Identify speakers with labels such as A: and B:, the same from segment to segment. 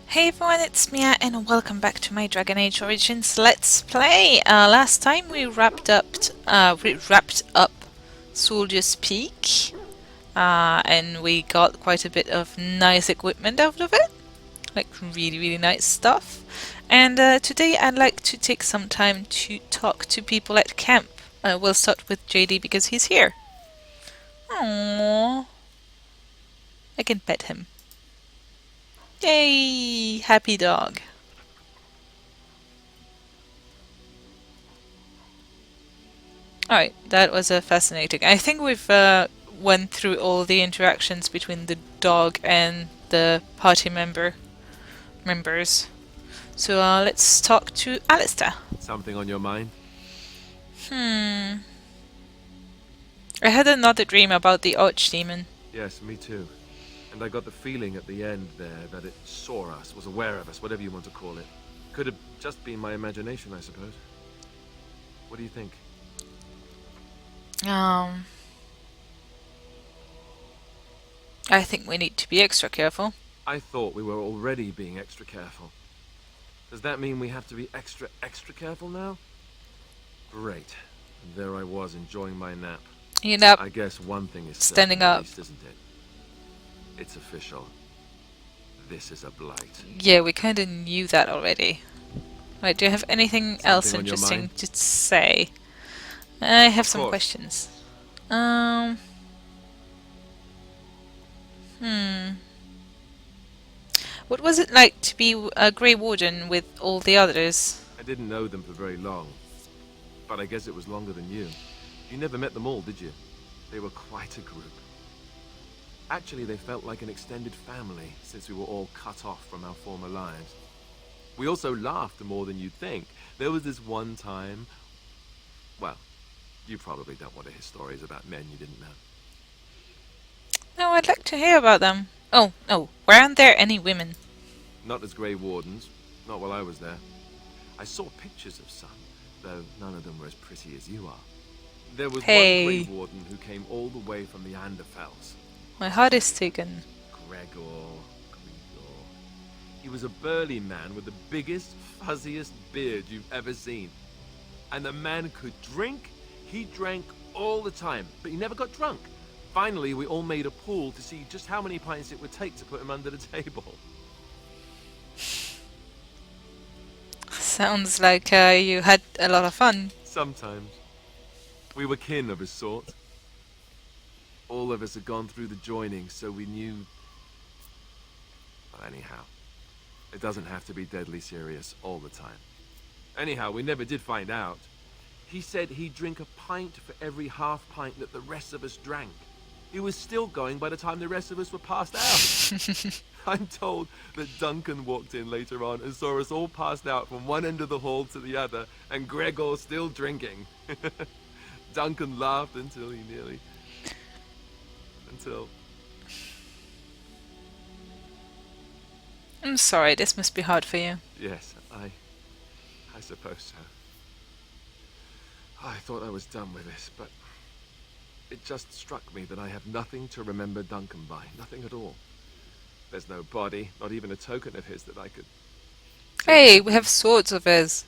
A: Hey everyone, it's Mia and welcome back to my Dragon Age Origins Let's Play. Last time we wrapped up Soldier's Peak, and we got quite a bit of nice equipment out of it, like really nice stuff. And today I'd like to take some time to talk to people at camp. We'll start with JD because he's here. Aww, I can pet him. Yay, happy dog. Alright, that was fascinating. I think we've went through all the interactions between the dog and the party members. So let's talk to Alistair.
B: Something on your mind?
A: Hmm. I had another dream about the archdemon.
B: Yes, me too. And I got the feeling at the end there that it saw us, was aware of us, whatever you want to call it. Could have just been my imagination, I suppose. What do you think?
A: Um, I think we need to be extra careful.
B: I thought we were already being extra careful. Does that mean we have to be extra careful now? Great. And there I was enjoying my nap.
A: You know,
B: I guess one thing is
A: standing
B: certain at
A: up.
B: least, isn't it? It's official. This is a blight.
A: Yeah, we kind of knew that already. Right, do you have anything else
B: Something on your
A: interesting
B: mind?
A: to say? I have
B: Of
A: some
B: course.
A: questions. Um, hmm. What was it like to be a Grey Warden with all the others?
B: I didn't know them for very long. But I guess it was longer than you. You never met them all, did you? They were quite a group. Actually, they felt like an extended family, since we were all cut off from our former lives. We also laughed more than you'd think. There was this one time... Well, you probably don't want to hear stories about men you didn't know.
A: No, I'd like to hear about them. Oh, no, weren't there any women?
B: Not as Grey Wardens. Not while I was there. I saw pictures of some, though none of them were as pretty as you are. There was one Grey
A: Hey,
B: Warden who came all the way from the Anderfells.
A: my heart is taken.
B: Gregor. He was a burly man with the biggest, fuzziest beard you've ever seen. And the man could drink. He drank all the time, but he never got drunk. Finally, we all made a pool to see just how many pints it would take to put him under the table.
A: Sounds like you had a lot of fun.
B: Sometimes. We were kin of a sort. All of us had gone through the joining, so we knew... Well, anyhow, it doesn't have to be deadly serious all the time. Anyhow, we never did find out. He said he'd drink a pint for every half pint that the rest of us drank. He was still going by the time the rest of us were passed out. I'm told that Duncan walked in later on and saw us all passed out from one end of the hall to the other, and Gregor still drinking. Duncan laughed until he nearly... Until...
A: I'm sorry, this must be hard for you.
B: Yes, I suppose so. I thought I was done with this, but it just struck me that I have nothing to remember Duncan by. Nothing at all. There's no body, not even a token of his that I could take
A: Hey,
B: with
A: we
B: me.
A: have swords of his.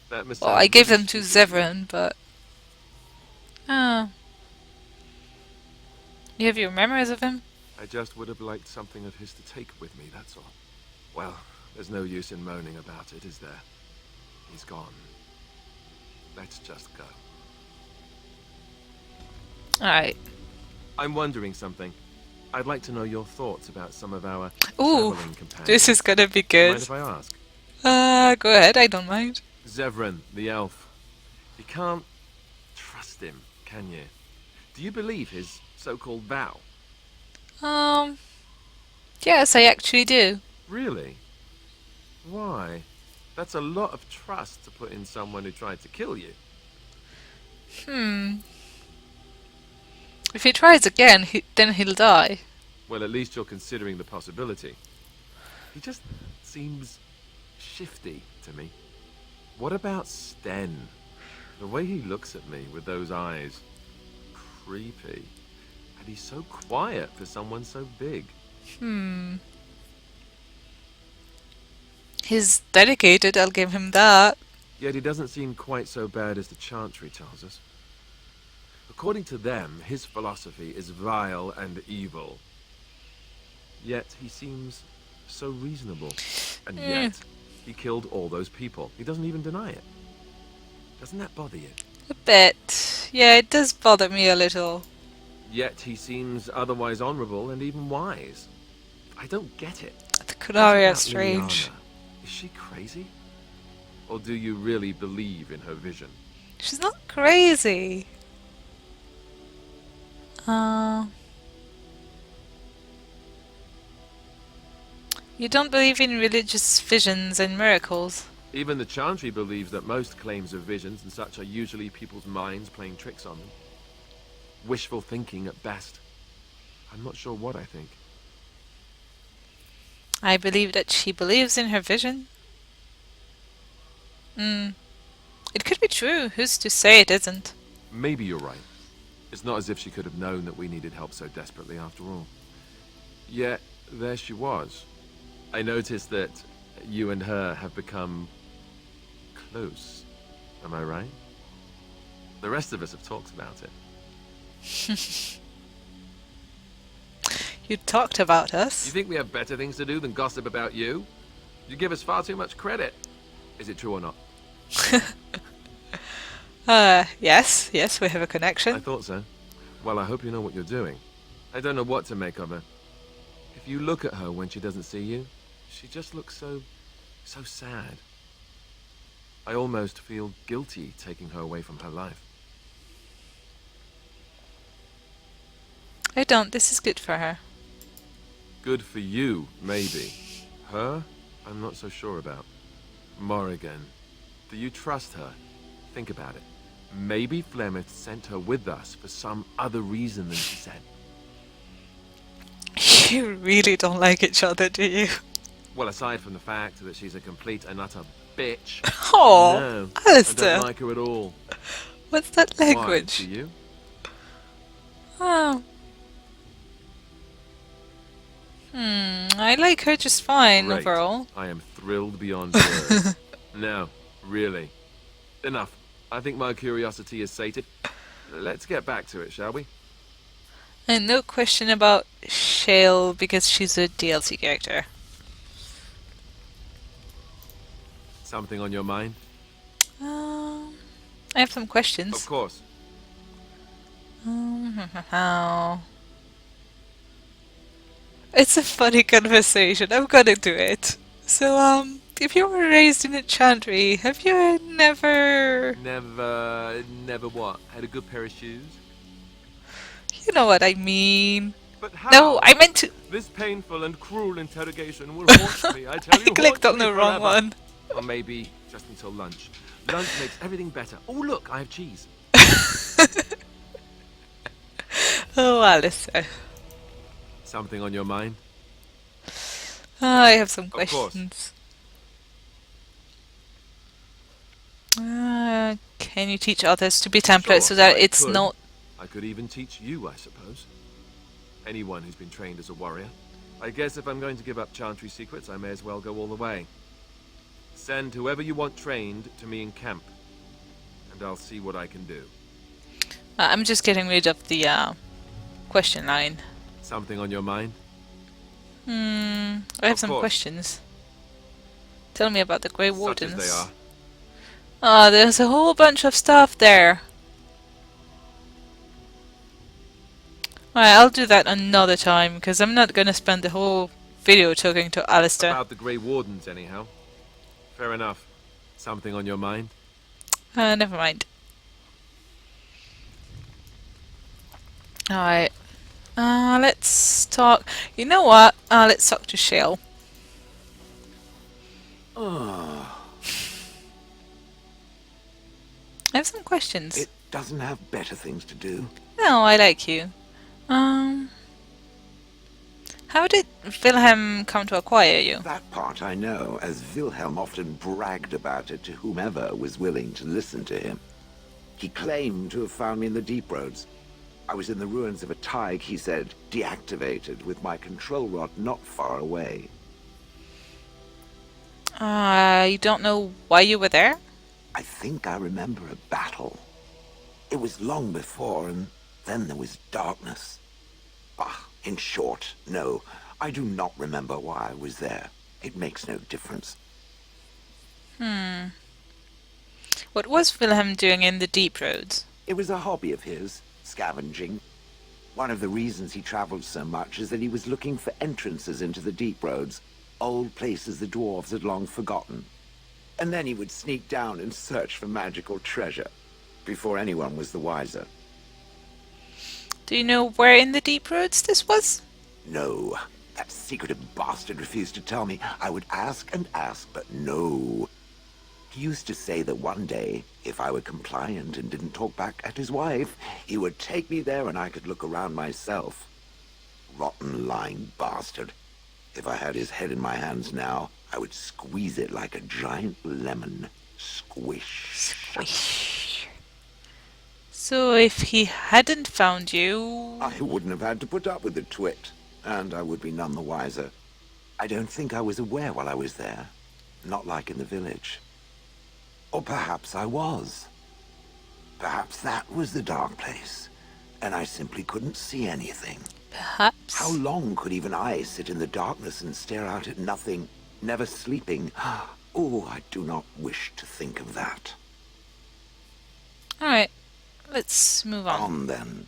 B: That must
A: Well, I
B: sound
A: gave
B: really
A: them to
B: stupid to you.
A: Zevran, but... Ah, you have your memories of him?
B: I just would have liked something of his to take with me, that's all. Well, there's no use in moaning about it, is there? He's gone. Let's just go.
A: Alright.
B: I'm wondering something. I'd like to know your thoughts about some of our
A: Ooh,
B: traveling
A: this is
B: companions.
A: gonna be
B: Do you mind
A: good.
B: if I ask?
A: Go ahead, I don't mind.
B: Zevran, the elf. You can't trust him, can you? Do you believe his so-called vow?
A: Um, yes, I actually do.
B: Really? Why? That's a lot of trust to put in someone who tried to kill you.
A: Hmm. If he tries again, then he'll die.
B: Well, at least you're considering the possibility. He just seems shifty to me. What about Sten? The way he looks at me with those eyes. Creepy. And he's so quiet for someone so big.
A: Hmm. He's dedicated, I'll give him that.
B: Yet he doesn't seem quite so bad as the Chantry tells us. According to them, his philosophy is vile and evil. Yet he seems so reasonable. And yet, he killed all those people. He doesn't even deny it. Doesn't that bother you?
A: A bit. Yeah, it does bother me a little.
B: Yet he seems otherwise honorable and even wise. I don't get it.
A: The
B: What
A: Kunaria
B: about
A: strange.
B: Liliana? Is she crazy? Or do you really believe in her vision?
A: She's not crazy. You don't believe in religious visions and miracles?
B: Even the Chantry believes that most claims of visions and such are usually people's minds playing tricks on them. Wishful thinking at best. I'm not sure what I think.
A: I believe that she believes in her vision. It could be true. Who's to say it isn't?
B: Maybe you're right. It's not as if she could have known that we needed help so desperately after all. Yet, there she was. I noticed that you and her have become close. Am I right? The rest of us have talked about it.
A: You talked about
B: You
A: us.
B: think we have better things to do than gossip about you? You give us far too much credit. Is it true or not?
A: Yes, we have a
B: I
A: connection.
B: thought so. Well, I hope you know what you're doing. I don't know what to make of her. If you look at her when she doesn't see you, she just looks so sad. I almost feel guilty taking her away from her life.
A: I don't. This is good for her.
B: Good for you, maybe. Her? I'm not so sure about. Morrigan. Do you trust her? Think about it. Maybe Flemeth sent her with us for some other reason than she said.
A: You really don't like each other, do you?
B: Well, aside from the fact that she's a complete and utter bitch.
A: Oh,
B: No, I
A: Alistair.
B: don't like her at all.
A: What's that
B: Why,
A: language?
B: do you?
A: Oh. I like her just fine
B: Great.
A: overall.
B: I am thrilled beyond words. No, really. Enough. I think my curiosity is sated. Let's get back to it, shall we?
A: And no question about Shale because she's a DLC character.
B: Something on your mind?
A: I have some questions.
B: Of course.
A: How? It's a funny conversation. I'm gonna do it. So, if you were raised in a chantry, have you never...
B: Never what? Had a good pair of shoes?
A: You know what I mean.
B: But how?
A: No, I meant to...
B: This painful and cruel interrogation will haunt me, I tell you.
A: I clicked on
B: haunt me
A: the wrong
B: forever.
A: one.
B: Or maybe just until lunch. Lunch makes everything better. Oh, look, I have cheese.
A: Oh, Alistair.
B: Something on your mind?
A: I have some
B: course.
A: questions. Can you teach others to be Templars so
B: Sure,
A: that
B: I
A: it's
B: could.
A: not...
B: I could even teach you, I suppose. Anyone who's been trained as a warrior. I guess if I'm going to give up Chantry secrets, I may as well go all the way. Send whoever you want trained to me in camp, and I'll see what I can do.
A: I'm just getting rid of the question line.
B: Something on your mind?
A: I have
B: Of
A: some
B: course.
A: questions. Tell me about the Grey
B: Such
A: Wardens.
B: as they are.
A: Oh, there's a whole bunch of stuff there. Alright, I'll do that another time, because I'm not gonna spend the whole video talking to Alistair.
B: About the Grey Wardens, anyhow. Fair enough. Something on your mind?
A: Never mind. Alright. Let's talk... You know what? Let's talk to Shale. I have some questions.
C: It doesn't have better things to do.
A: No, I like you. How did Wilhelm come to acquire you?
C: That part I know, as Wilhelm often bragged about it to whomever was willing to listen to him. He claimed to have found me in the Deep Roads. I was in the ruins of a Tig, he said, deactivated, with my control rod not far away.
A: You don't know why you were there?
C: I think I remember a battle. It was long before, and then there was darkness. Ah, in short, no, I do not remember why I was there. It makes no difference.
A: What was Wilhelm doing in the deep roads?
C: It was a hobby of his, scavenging. One of the reasons he traveled so much is that he was looking for entrances into the deep roads, old places the dwarves had long forgotten. And then he would sneak down and search for magical treasure, before anyone was the wiser.
A: Do you know where in the deep roads this was?
C: No, that secretive bastard refused to tell me. I would ask and ask, but no. He used to say that one day, if I were compliant and didn't talk back at his wife, he would take me there and I could look around myself. Rotten, lying bastard. If I had his head in my hands now, I would squeeze it like a giant lemon. Squish.
A: Squish. So if he hadn't found you...
C: I wouldn't have had to put up with the twit, and I would be none the wiser. I don't think I was aware while I was there. Not like in the village. Or perhaps I was. Perhaps that was the dark place, and I simply couldn't see anything.
A: Perhaps.
C: How long could even I sit in the darkness and stare out at nothing, never sleeping? Oh, I do not wish to think of that.
A: Alright, let's move on.
C: On then.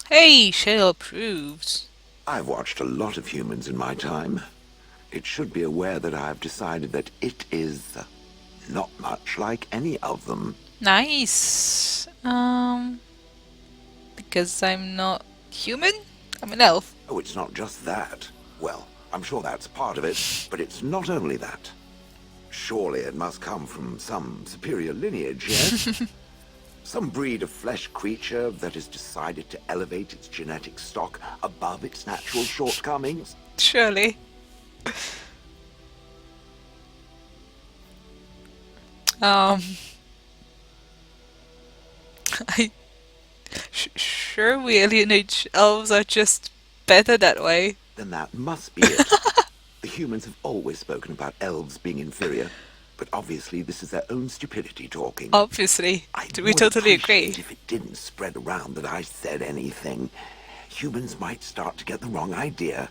A: Hey, Shale approved.
C: I've watched a lot of humans in my time. It should be aware that I've decided that it is not much like any of them.
A: Nice. Because I'm not human? I'm an elf.
C: Oh, it's not just that. Well, I'm sure that's part of it, but it's not only that. Surely it must come from some superior lineage, yes? Some breed of flesh creature that has decided to elevate its genetic stock above its natural shortcomings.
A: Surely. Sure, we alien age elves are just better that way.
C: Then that must be it. The humans have always spoken about elves being inferior, but obviously this is their own stupidity talking.
A: Obviously.
C: I
A: Do we
C: would
A: totally
C: appreciate
A: agree?
C: if it didn't spread around that I said anything. Humans might start to get the wrong idea.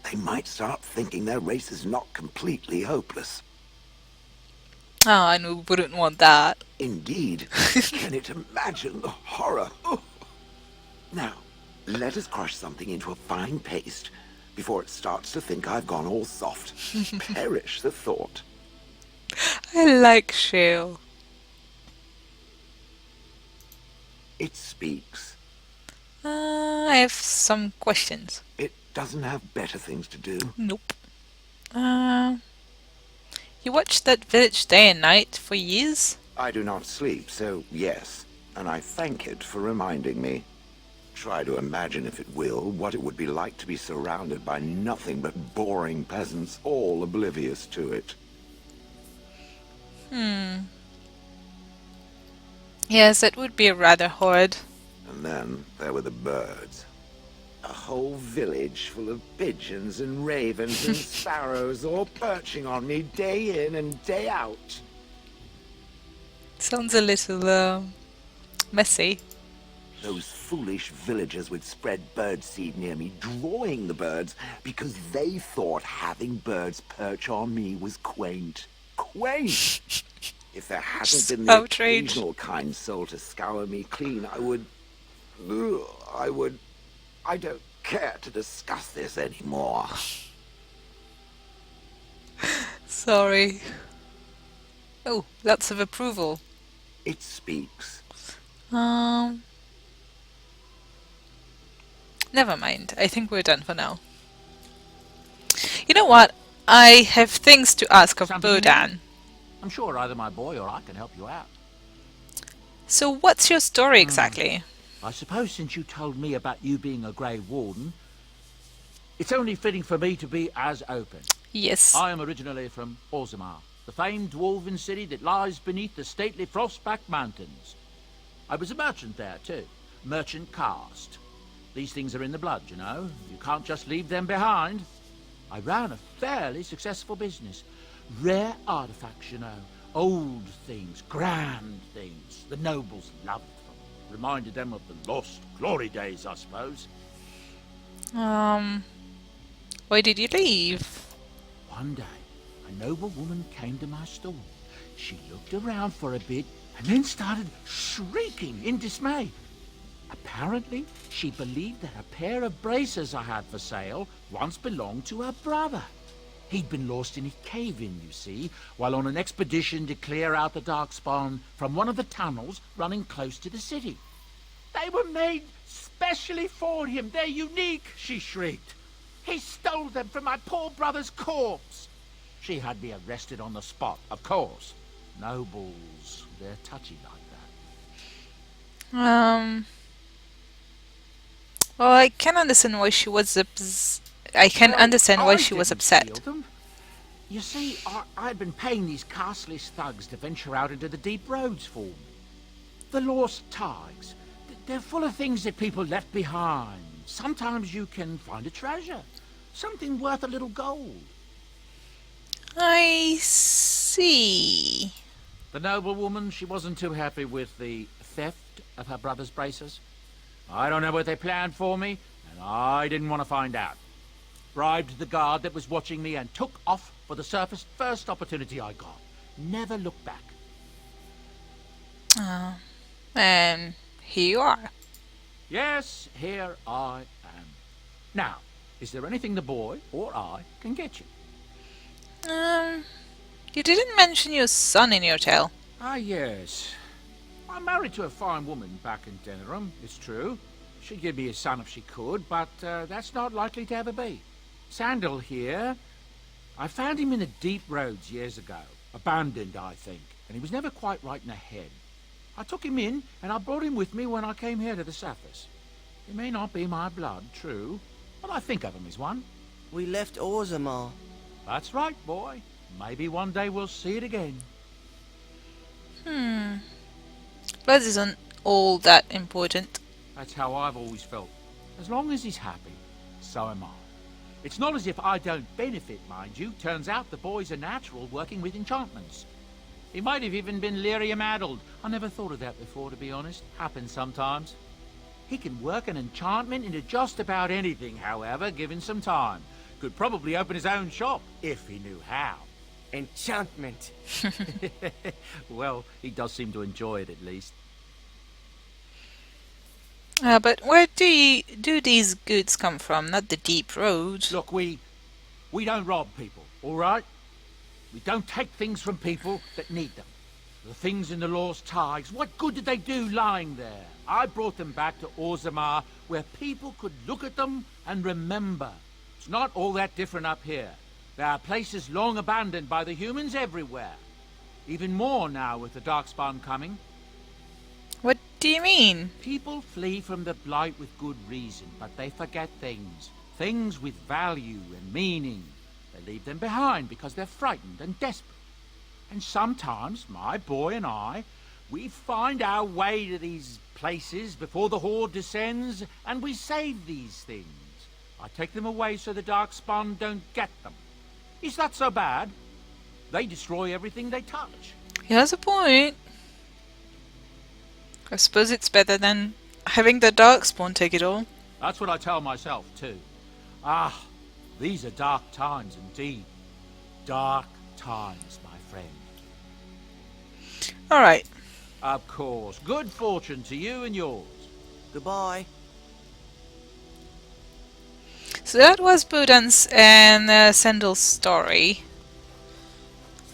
C: They might start thinking their race is not completely hopeless.
A: Oh, and we wouldn't want that.
C: Indeed. Can it imagine the horror? Oh. Now, let us crush something into a fine paste before it starts to think I've gone all soft. Perish the thought.
A: I like Shale.
C: It speaks.
A: I have some questions.
C: It doesn't have better things to do.
A: Nope. You watched that village day and night for years?
C: I do not sleep, so yes, and I thank it for reminding me. Try to imagine, if it will, what it would be like to be surrounded by nothing but boring peasants, all oblivious to it.
A: Yes, it would be rather horrid.
C: And then there were the birds. A whole village full of pigeons and ravens and sparrows all perching on me day in and day out.
A: Sounds a little, messy.
C: Those foolish villagers would spread birdseed near me, drawing the birds, because they thought having birds perch on me was quaint. Quaint! If there hadn't been the
A: Outrage.
C: occasional kind soul to scour me clean, I don't care to discuss this anymore.
A: Sorry. Oh, lots of approval.
C: It speaks.
A: Never mind. I think we're done for now. You know what? I have things to ask of
D: Something you
A: Bodan.
D: I'm sure either my boy or I can help you out.
A: So what's your story exactly?
D: I suppose since you told me about you being a Grey Warden, it's only fitting for me to be as open.
A: Yes.
D: I am originally from Orzammar, the famed dwarven city that lies beneath the stately Frostback Mountains. I was a merchant there too, merchant caste. These things are in the blood, you know. You can't just leave them behind. I ran a fairly successful business. Rare artifacts, you know. Old things, grand things. The nobles loved them. Reminded them of the lost glory days, I suppose.
A: Why did you leave?
D: One day, a noble woman came to my stall. She looked around for a bit and then started shrieking in dismay. Apparently, she believed that a pair of braces I had for sale once belonged to her brother. He'd been lost in a cave-in, you see, while on an expedition to clear out the Darkspawn from one of the tunnels running close to the city. They were made specially for him. They're unique, she shrieked. He stole them from my poor brother's corpse. She had me arrested on the spot, of course. Nobles, they're touchy like that.
A: Well, I can understand why she was understand why she was upset.
D: Steal them. You see, I'd been paying these castless thugs to venture out into the deep roads for me. The lost tigers. They're full of things that people left behind. Sometimes you can find a treasure. Something worth a little gold.
A: I see.
D: The noblewoman, she wasn't too happy with the theft of her brother's braces. I don't know what they planned for me, and I didn't want to find out. Bribed the guard that was watching me and took off for the surface first opportunity I got. Never looked back.
A: And here you are.
D: Yes, here I am. Now, is there anything the boy or I can get you?
A: You didn't mention your son in your tale.
D: Ah, yes. I'm married to a fine woman back in Denerim, it's true. She'd give me a son if she could, but that's not likely to ever be. Sandal here, I found him in the deep roads years ago. Abandoned, I think, and he was never quite right in the head. I took him in, and I brought him with me when I came here to the surface. He may not be my blood, true, but I think of him as one.
E: We left Orzammar.
D: That's right, boy. Maybe one day we'll see it again.
A: Blood isn't all that important.
D: That's how I've always felt. As long as he's happy, so am I. It's not as if I don't benefit, mind you. Turns out the boy's a natural working with enchantments. He might have even been lyrium-addled. I never thought of that before, to be honest. Happens sometimes. He can work an enchantment into just about anything, however, given some time. Could probably open his own shop, if he knew how.
E: Enchantment.
D: Well, he does seem to enjoy it, at least.
A: But where do these goods come from? Not the deep road.
D: Look, we don't rob people, all right? We don't take things from people that need them. The things in the Lost Tigers, what good did they do lying there? I brought them back to Orzammar, where people could look at them and remember. It's not all that different up here. There are places long abandoned by the humans everywhere. Even more now with the Darkspawn coming.
A: What do you mean?
D: People flee from the Blight with good reason, but they forget things. Things with value and meaning. They leave them behind because they're frightened and desperate. And sometimes, my boy and I, we find our way to these places before the Horde descends, and we save these things. I take them away so the Darkspawn don't get them. Is that so bad? They destroy everything they touch.
A: He has a point. I suppose it's better than having the Darkspawn take it all.
D: That's what I tell myself, too. Ah, these are dark times indeed. Dark times, my friend.
A: Alright.
D: Of course. Good fortune to you and yours.
E: Goodbye.
A: So that was Bodan's and Sandal's story.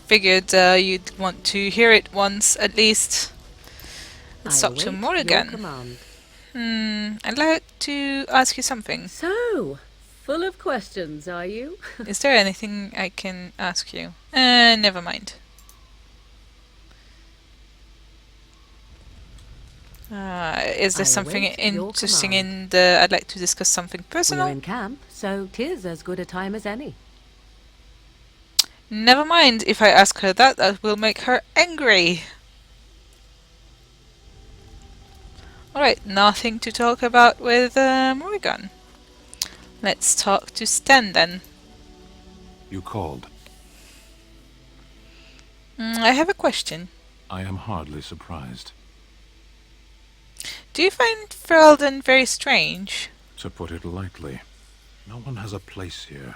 A: Figured you'd want to hear it once at least. Let's talk to Morrigan. I'd like to ask you something.
F: So, full of questions, are you?
A: Is there anything I can ask you? Never mind. Is there
F: I
A: something
F: await your
A: interesting
F: command.
A: in the... I'd like to discuss something
F: We're
A: personal?
F: in camp, so 'tis as good a time as any.
A: Never mind. If I ask her that, that will make her angry. Alright, nothing to talk about with Morrigan. Let's talk to Sten then.
G: You called.
A: I have a question.
G: I am hardly surprised.
A: Do you find Ferelden very strange?
G: To put it lightly, no one has a place here.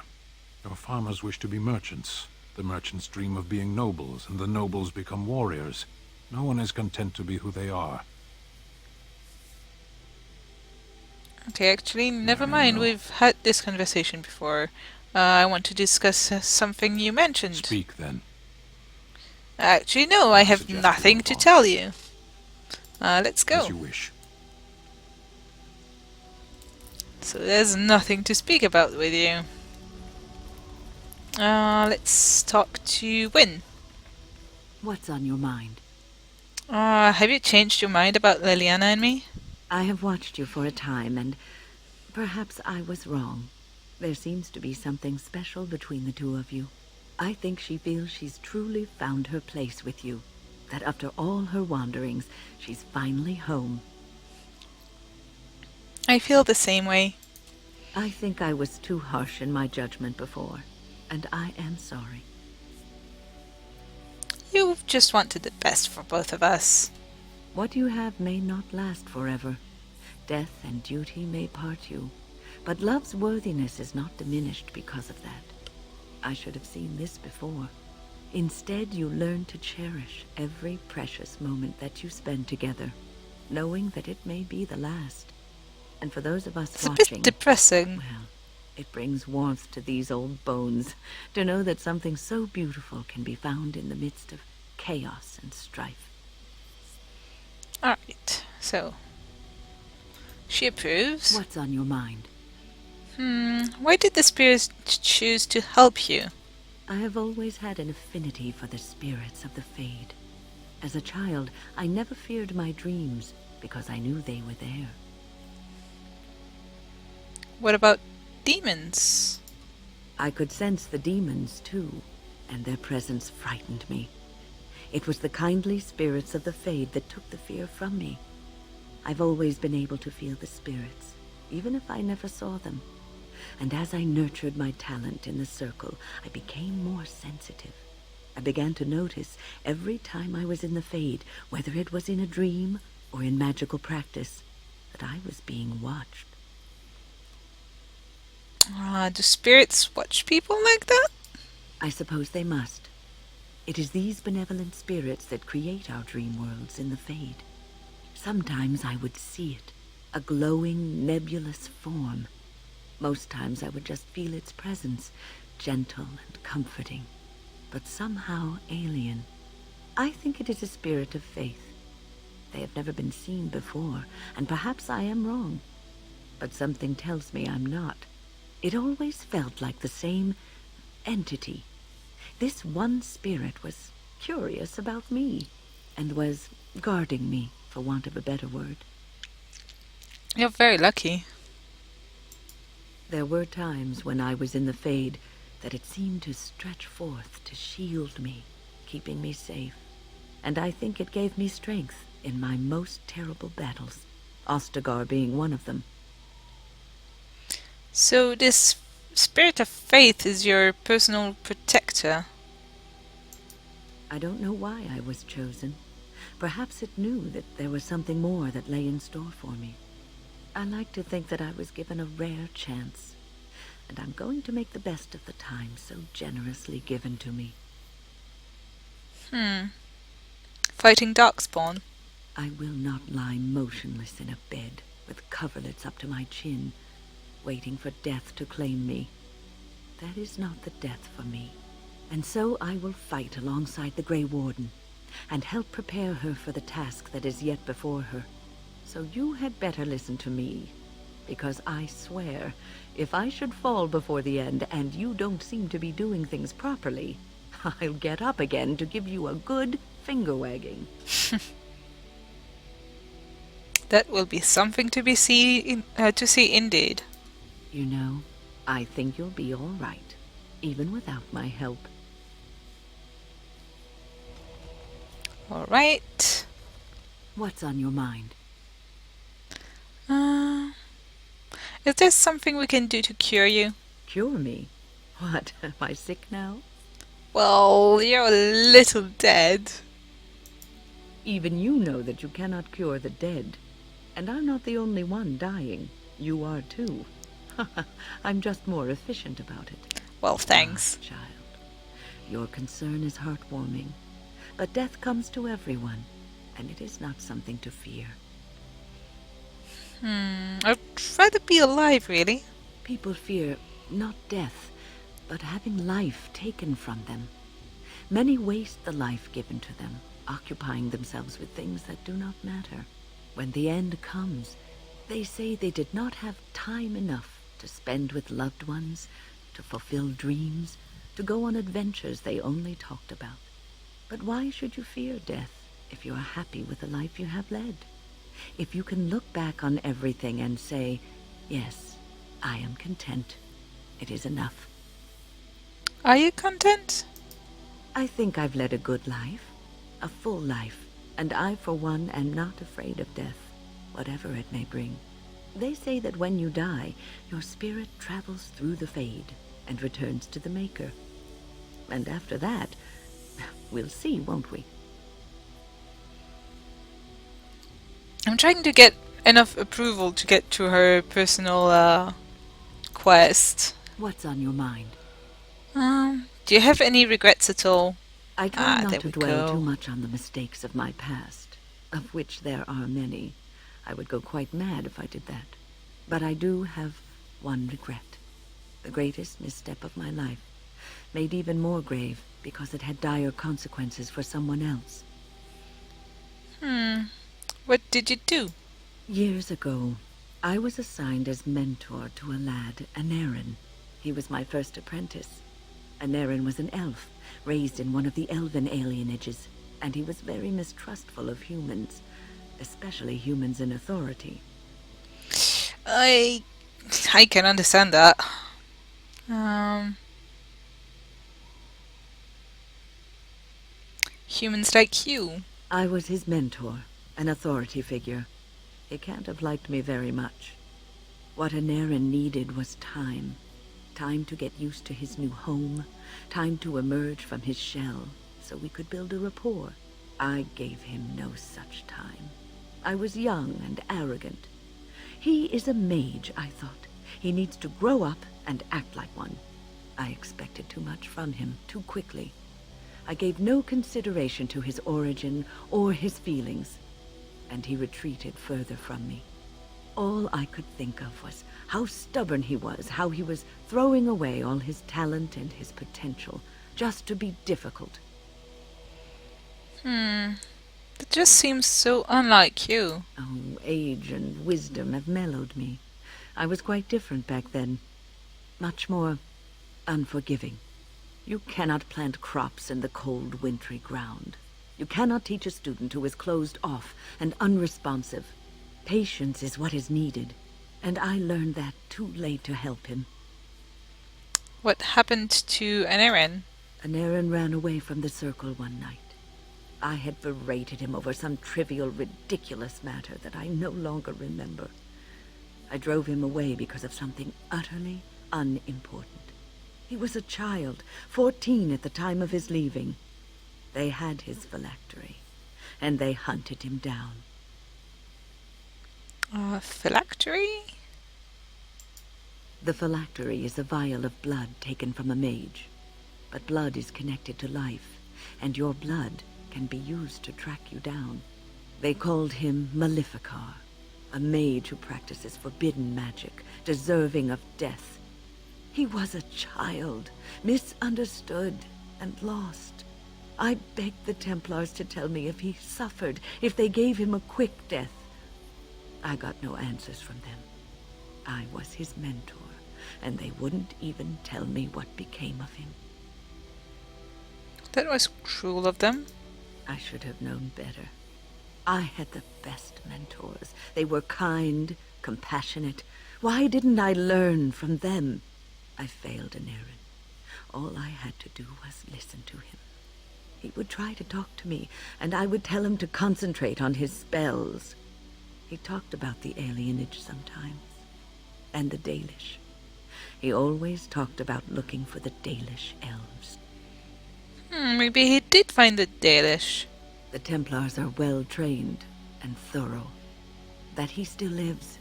G: Your farmers wish to be merchants. The merchants dream of being nobles, and the nobles become warriors. No one is content to be who they are.
A: Okay, actually, never
G: I
A: mind.
G: know.
A: We've had this conversation before. I want to discuss something you mentioned.
G: Speak, then.
A: Actually, no, I have
G: suggest we
A: nothing
G: move
A: to
G: on.
A: tell you. Let's go.
G: As you wish.
A: So there's nothing to speak about with you. Let's talk to Wynne.
H: What's on your mind?
A: Have you changed your mind about Liliana and me?
H: I have watched you for a time, and perhaps I was wrong. There seems to be something special between the two of you. I think she feels she's truly found her place with you. That after all her wanderings, she's finally home.
A: I feel the same way.
H: I think I was too harsh in my judgment before, and I am sorry.
A: You just wanted the best for both of us.
H: What you have may not last forever. Death and duty may part you, but love's worthiness is not diminished because of that. I should have seen this before. Instead, you learn to cherish every precious moment that you spend together, knowing that it may be the last. And for those of us
A: It's a
H: watching,
A: bit depressing.
H: well, it brings warmth to these old bones to know that something so beautiful can be found in the midst of chaos and strife.
A: Alright, so. She approves.
H: What's on your mind?
A: Why did the spirits choose to help you?
H: I have always had an affinity for the spirits of the Fade. As a child, I never feared my dreams because I knew they were there.
A: What about demons?
H: I could sense the demons, too, and their presence frightened me. It was the kindly spirits of the Fade that took the fear from me. I've always been able to feel the spirits, even if I never saw them. And as I nurtured my talent in the circle, I became more sensitive. I began to notice every time I was in the Fade, whether it was in a dream or in magical practice, that I was being watched.
A: Do spirits watch people like that?
H: I suppose they must. It is these benevolent spirits that create our dream worlds in the Fade. Sometimes I would see it, a glowing, nebulous form. Most times I would just feel its presence, gentle and comforting, but somehow alien. I think it is a spirit of faith. They have never been seen before, and perhaps I am wrong. But something tells me I'm not. It always felt like the same entity. This one spirit was curious about me, and was guarding me, for want of a better word.
A: You're very lucky.
H: There were times when I was in the Fade that it seemed to stretch forth to shield me, keeping me safe. And I think it gave me strength in my most terrible battles, Ostagar being one of them.
A: So this spirit of faith is your personal protector.
H: I don't know why I was chosen. Perhaps it knew that there was something more that lay in store for me. I like to think that I was given a rare chance, and I'm going to make the best of the time so generously given to me.
A: Fighting Darkspawn.
H: I will not lie motionless in a bed with coverlets up to my chin, waiting for death to claim me. That is not the death for me. And so I will fight alongside the Grey Warden, and help prepare her for the task that is yet before her. So you had better listen to me, because I swear, if I should fall before the end and you don't seem to be doing things properly, I'll get up again to give you a good finger-wagging.
A: That will be something to see indeed.
H: You know, I think you'll be all right, even without my help.
A: Alright.
H: What's on your mind?
A: Is there something we can do to cure you?
H: Cure me? What, am I sick now?
A: Well, you're a little dead.
H: Even you know that you cannot cure the dead. And I'm not the only one dying. You are too. I'm just more efficient about it.
A: Well, thanks.
H: Ah, child, your concern is heartwarming. But death comes to everyone, and it is not something to fear.
A: I'd rather be alive, really.
H: People fear not death, but having life taken from them. Many waste the life given to them, occupying themselves with things that do not matter. When the end comes, they say they did not have time enough to spend with loved ones, to fulfill dreams, to go on adventures they only talked about. But why should you fear death if you are happy with the life you have led? If you can look back on everything and say, yes, I am content, it is enough.
A: Are you content?
H: I think I've led a good life, a full life, and I, for one, am not afraid of death, whatever it may bring. They say that when you die, your spirit travels through the fade and returns to the Maker. And after that, we'll see, won't we?
A: I'm trying to get enough approval to get to her personal quest.
H: What's on your mind?
A: Do you have any regrets at all?
H: I try
A: there
H: not to
A: we
H: dwell
A: go.
H: too much on the mistakes of my past, of which there are many. I would go quite mad if I did that. But I do have one regret. The greatest misstep of my life, made even more grave because it had dire consequences for someone else.
A: What did you do?
H: Years ago, I was assigned as mentor to a lad, Anarin. He was my first apprentice. Anarin was an elf, raised in one of the elven alienages, and he was very mistrustful of humans, especially humans in authority.
A: I can understand that. Humans like you.
H: I was his mentor, an authority figure. He can't have liked me very much. What Anarin needed was time. Time to get used to his new home. Time to emerge from his shell, so we could build a rapport. I gave him no such time. I was young and arrogant. He is a mage, I thought. He needs to grow up and act like one. I expected too much from him too quickly. I gave no consideration to his origin or his feelings, and he retreated further from me. All I could think of was how stubborn he was, how he was throwing away all his talent and his potential just to be difficult.
A: That just seems so unlike you.
H: Oh, age and wisdom have mellowed me. I was quite different back then. Much more unforgiving. You cannot plant crops in the cold, wintry ground. You cannot teach a student who is closed off and unresponsive. Patience is what is needed, and I learned that too late to help him.
A: What happened to Anarin?
H: Anarin ran away from the circle one night. I had berated him over some trivial, ridiculous matter that I no longer remember. I drove him away because of something utterly unimportant. He was a child, 14 at the time of his leaving. They had his phylactery, and they hunted him down.
A: Phylactery?
H: The phylactery is a vial of blood taken from a mage. But blood is connected to life, and your blood can be used to track you down. They called him Maleficar, a mage who practices forbidden magic, deserving of death. He was a child, misunderstood and lost. I begged the Templars to tell me if he suffered, if they gave him a quick death. I got no answers from them. I was his mentor, and they wouldn't even tell me what became of him.
A: That was cruel of them.
H: I should have known better. I had the best mentors. They were kind, compassionate. Why didn't I learn from them? I failed Anarin. All I had to do was listen to him. He would try to talk to me, and I would tell him to concentrate on his spells. He talked about the alienage sometimes, and the Dalish. He always talked about looking for the Dalish elves.
A: Maybe he did find the Dalish.
H: The Templars are well trained and thorough. That he still lives,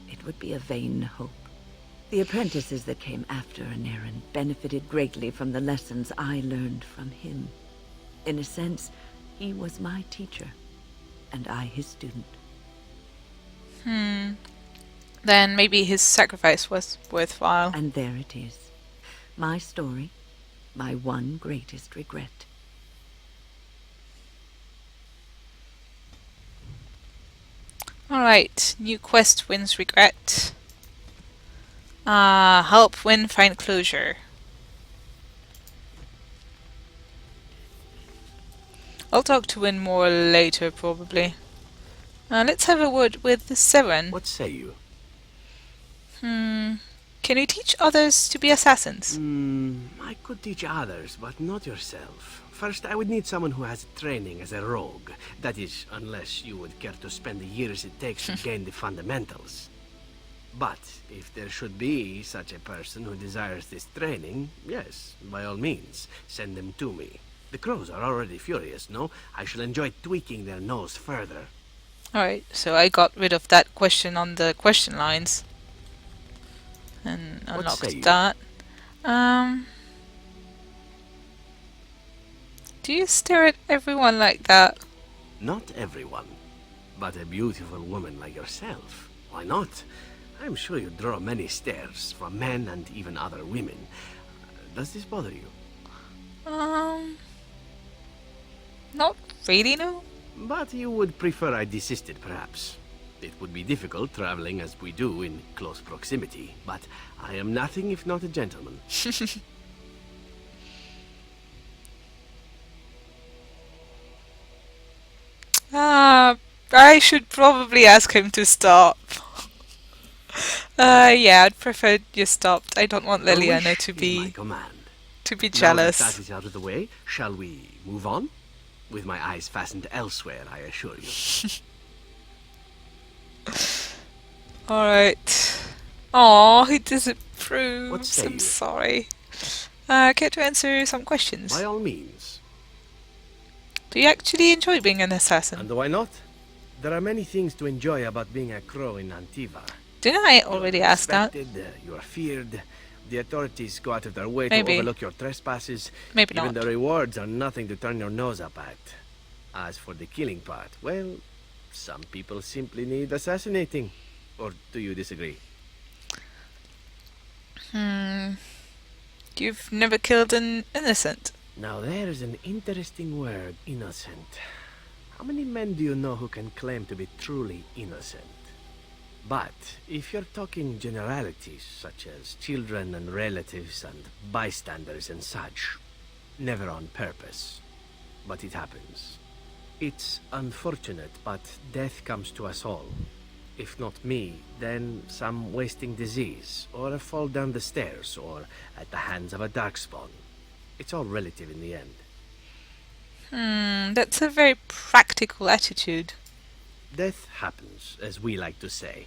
H: it would be a vain hope. The apprentices that came after Anarin benefited greatly from the lessons I learned from him. In a sense, he was my teacher, and I his student.
A: Then maybe his sacrifice was worthwhile.
H: And there it is. My story, my one greatest regret.
A: Alright, new quest wins regret. Help Wynne find closure. I'll talk to Wynne more later, probably. Let's have a word with Severin.
I: What say you?
A: Can you teach others to be assassins?
I: I could teach others, but not yourself. First, I would need someone who has training as a rogue. That is, unless you would care to spend the years it takes to gain the fundamentals. But if there should be such a person who desires this training, yes, by all means, send them to me. The crows are already furious, no? I shall enjoy tweaking their nose further.
A: Alright, so I got rid of that question on the question lines. And
I: What
A: unlocked
I: say you?
A: that. Do you stare at everyone like that?
I: Not everyone, but a beautiful woman like yourself. Why not? I'm sure you draw many stares from men and even other women. Does this bother you?
A: Not really, no.
I: But you would prefer I desisted, perhaps. It would be difficult traveling as we do in close proximity, but I am nothing if not a gentleman.
A: I should probably ask him to stop. Yeah, I'd prefer you stopped. I don't want
I: Your
A: Liliana
I: wish
A: to
I: is my
A: be
I: command.
A: jealous.
I: Now that is out of the way, shall we move on? With my eyes fastened elsewhere, I assure you.
A: Alright. Aw, he disapproves.
I: What say
A: I'm
I: you?
A: sorry. Care to answer some questions?
I: By all means.
A: Do you actually enjoy being an assassin?
I: And why not? There are many things to enjoy about being a crow in Antiva.
A: Didn't I
I: You are
A: already ask that?
I: respected, you are feared. The authorities go out of their way
A: Maybe.
I: to overlook your trespasses.
A: Maybe
I: Even
A: not.
I: the rewards are nothing to turn your nose up at. As for the killing part, well, some people simply need assassinating. Or do you disagree?
A: You've never killed an innocent.
I: Now there's an interesting word, innocent. How many men do you know who can claim to be truly innocent? But if you're talking generalities, such as children and relatives and bystanders and such, never on purpose. But it happens. It's unfortunate, but death comes to us all. If not me, then some wasting disease, or a fall down the stairs, or at the hands of a darkspawn. It's all relative in the end.
A: That's a very practical attitude.
I: Death happens, as we like to say,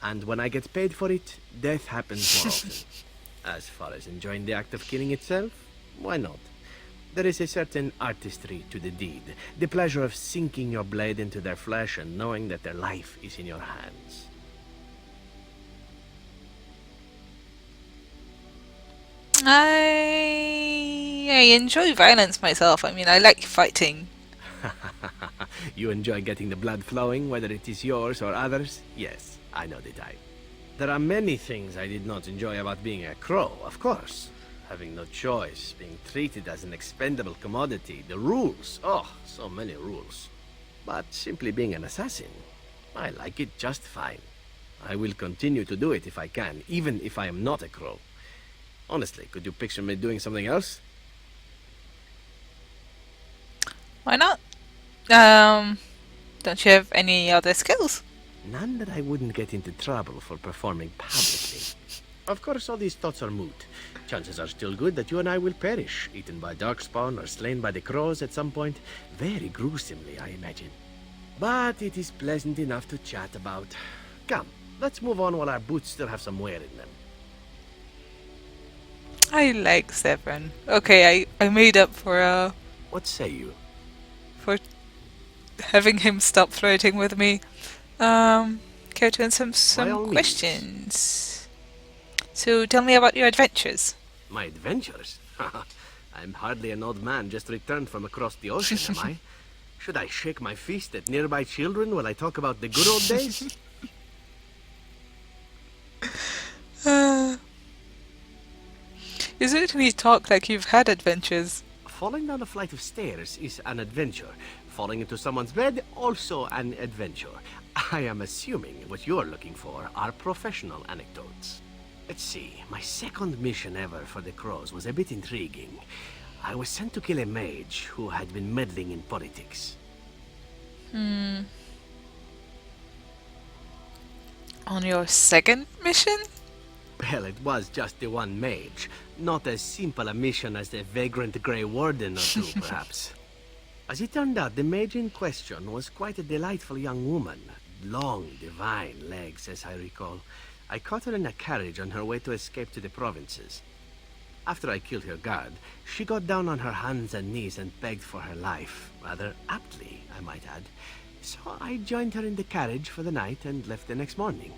I: and when I get paid for it, death happens more often. As far as enjoying the act of killing itself, why not? There is a certain artistry to the deed, the pleasure of sinking your blade into their flesh and knowing that their life is in your hands.
A: I enjoy violence myself. I mean, I like fighting.
I: You enjoy getting the blood flowing, whether it is yours or others? Yes, I know the type. There are many things I did not enjoy about being a crow, of course. Having no choice, being treated as an expendable commodity, the rules, oh, so many rules. But simply being an assassin, I like it just fine. I will continue to do it if I can, even if I am not a crow. Honestly, could you picture me doing something else?
A: Why not? Don't you have any other skills?
I: None that I wouldn't get into trouble for performing publicly. Of course, all these thoughts are moot. Chances are still good that you and I will perish, eaten by darkspawn or slain by the crows at some point. Very gruesomely, I imagine. But it is pleasant enough to chat about. Come, let's move on while our boots still have some wear in them.
A: I like Severin. Okay, I made up
I: What say you?
A: for having him stop flirting with me. Care to answer
I: By
A: some
I: all means.
A: questions? So tell me about your adventures.
I: My adventures? I'm hardly an old man just returned from across the ocean, am I? Should I shake my fist at nearby children while I talk about the good old days?
A: You certainly talk like you've had adventures.
I: Falling down a flight of stairs is an adventure. Falling into someone's bed, also an adventure. I am assuming what you're looking for are professional anecdotes. Let's see, my second mission ever for the Crows was a bit intriguing. I was sent to kill a mage who had been meddling in politics.
A: On your second mission?
I: Well, it was just the one mage. Not as simple a mission as the vagrant Grey Warden or two, perhaps. As it turned out, the mage in question was quite a delightful young woman. Long, divine legs, as I recall. I caught her in a carriage on her way to escape to the provinces. After I killed her guard, she got down on her hands and knees and begged for her life. Rather aptly, I might add. So I joined her in the carriage for the night and left the next morning.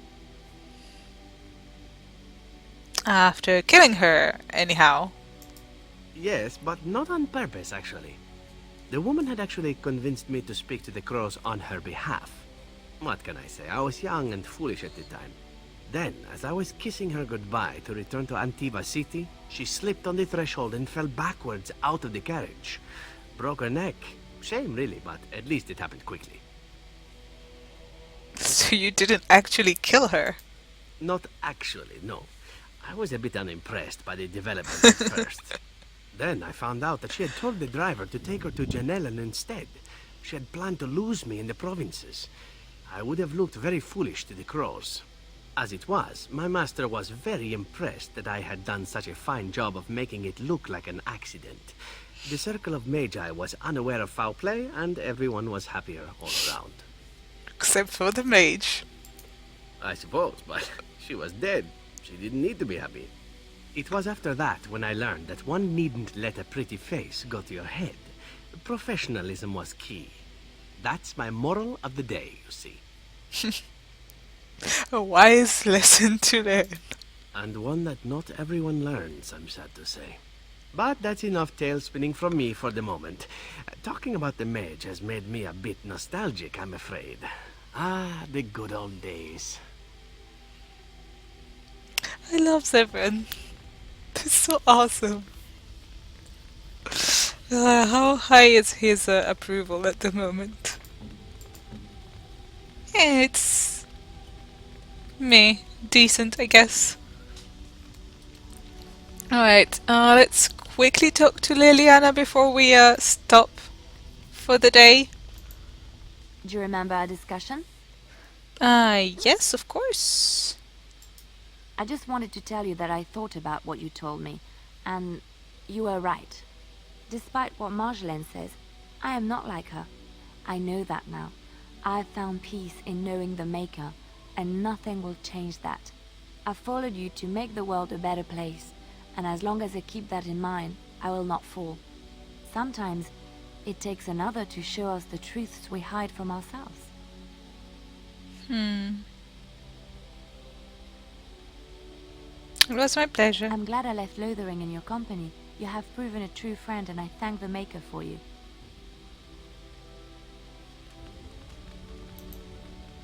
A: After killing her, anyhow.
I: Yes, but not on purpose, actually. The woman had actually convinced me to speak to the Crows on her behalf. What can I say? I was young and foolish at the time. Then, as I was kissing her goodbye to return to Antiva City, she slipped on the threshold and fell backwards out of the carriage. Broke her neck. Shame, really, but at least it happened quickly.
A: So you didn't actually kill her?
I: Not actually, no. I was a bit unimpressed by the development at first. Then I found out that she had told the driver to take her to Janellen instead. She had planned to lose me in the provinces. I would have looked very foolish to the Crows. As it was, my master was very impressed that I had done such a fine job of making it look like an accident. The Circle of Magi was unaware of foul play, and everyone was happier all around.
A: Except for the mage.
I: I suppose, but she was dead. She didn't need to be happy. It was after that when I learned that one needn't let a pretty face go to your head. Professionalism was key. That's my moral of the day, you see.
A: A wise lesson to learn.
I: And one that not everyone learns, I'm sad to say. But that's enough tale spinning from me for the moment. Talking about the mage has made me a bit nostalgic, I'm afraid. Ah, the good old days.
A: I love Severin. It's so awesome. How high is his approval at the moment? Yeah, it's decent, I guess. Alright, let's quickly talk to Liliana before we stop for the day.
J: Do you remember our discussion?
A: Yes, of course.
J: I just wanted to tell you that I thought about what you told me, and you were right. Despite what Marjolaine says, I am not like her. I know that now. I've found peace in knowing the Maker, and nothing will change that. I followed you to make the world a better place, and as long as I keep that in mind, I will not fall. Sometimes, it takes another to show us the truths we hide from ourselves.
A: It was my pleasure.
J: I'm glad I left Lothering in your company. You have proven a true friend, and I thank the Maker for you.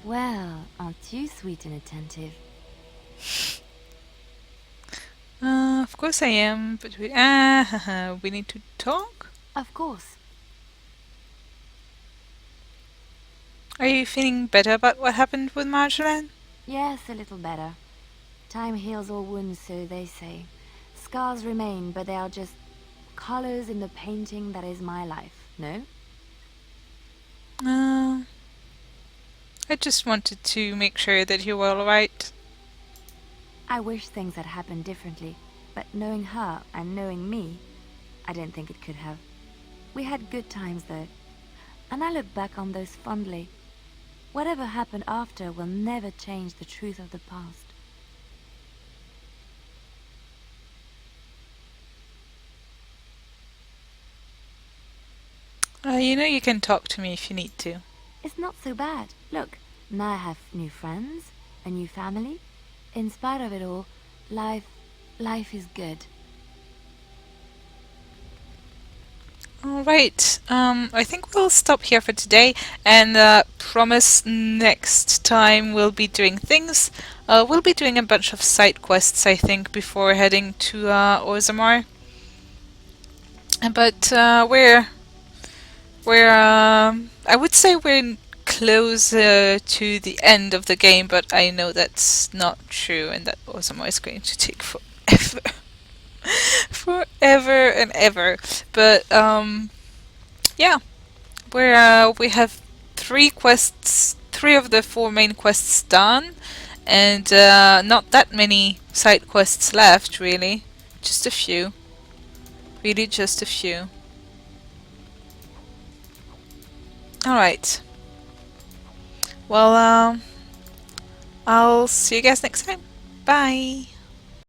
J: Well, aren't you sweet and attentive?
A: Of course I am, but we need to talk?
J: Of course.
A: Are you feeling better about what happened with Marjolaine?
J: Yes, a little better. Time heals all wounds, so they say. Scars remain, but they are just colors in the painting that is my life, no?
A: I just wanted to make sure that you were alright.
J: I wish things had happened differently, but knowing her and knowing me, I don't think it could have. We had good times, though, and I look back on those fondly. Whatever happened after will never change the truth of the past.
A: you know you can talk to me if you need to.
J: It's not so bad. Look, now I have new friends, a new family. In spite of it all, life is good.
A: Alright, I think we'll stop here for today, and promise next time we'll be doing things. We'll be doing a bunch of side quests, I think, before heading to Orzammar. But I would say we're closer to the end of the game, but I know that's not true, and that Orzammar is going to take forever. Forever and ever. But yeah, we have 3 quests, 3 of the 4 main quests done, and not that many side quests left, really. Just a few. Really just a few. Alright. Well, I'll see you guys next time. Bye!